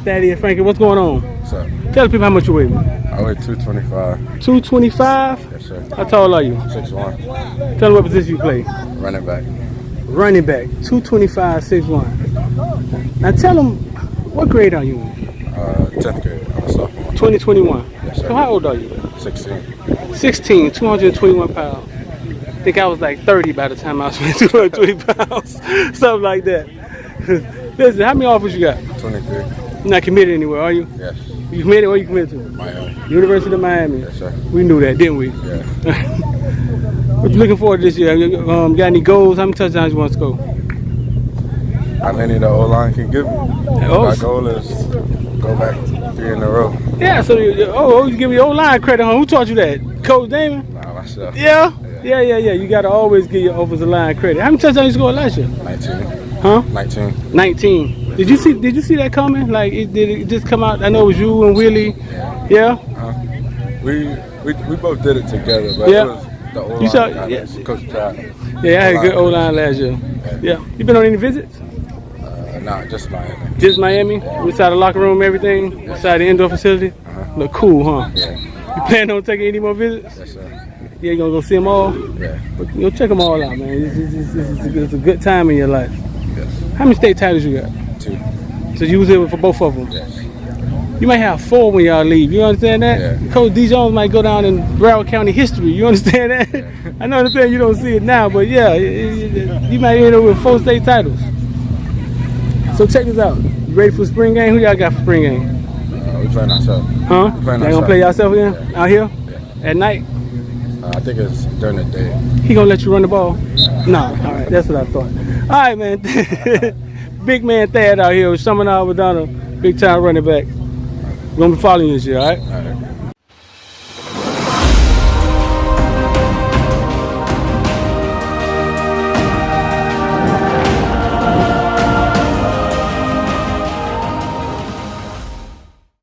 Thaddios Franklin, what's going on? What's up? Tell the people how much you weigh. I weigh 225. 225? Yes, sir. How tall are you? 6'1". Tell them what position you play. Running back. Running back, 225, 6'1". Now tell them, what grade are you in? 10th grade. I'm a sophomore. 2021. Yes, sir. So how old are you? 16. 16, 221 pounds. I think I was like 30 by the time I was 220 pounds. Something like that. Listen, how many offers you got? 23. You're not committed anywhere, are you? Yes. You committed? Where you committed to? Miami. University of Miami. Yes, sir. We knew that, didn't we? Yeah. What you looking forward to this year? Got any goals? How many touchdowns you want to score? How many the O-line can give me? Oh. My goal is go back 3 in a row. Yeah, so you give me your line credit, huh? Who taught you that? Coach Damon? Nah, myself. Yeah? Yeah. You got to always give your offensive line credit. How many touchdowns you scored last year? 19. Huh? 19. 19. Did you see that coming? Like, did it just come out? I know it was you and Willie. Yeah? We both did it together, but Yeah. it was the O-line. You saw- guy, yeah. Coach Pratt. Yeah, I had a good O-line last year. Yeah. You been on any visits? Nah, just Miami. Just Miami? Inside the locker room, everything? Inside the indoor facility? Look cool, huh? Yeah. You plan on taking any more visits? Yes, sir. Yeah, you gonna go see them all? Yeah. But, check them all out, man. It's a good time in your life. Yes. How many state titles you got? 2. So you was here for both of them? Yes. You might have 4 when y'all leave. You understand that? Yeah. Coach D. Jones might go down in Broward County history. You understand that? Yeah. I know understand you don't see it now, but yeah, you might end up with 4 state titles. So check this out. You ready for spring game? Who y'all got for spring game? We playing ourselves. Huh? We playing Y'all gonna play yourself again? Yeah. Out here? Yeah. At night? I think it's during the day. He gonna let you run the ball? No. All right, that's what I thought. All right, man. Big man Thad out here with Chaminade Madonna, big time running back. We're gonna be following you this year, all right? All right.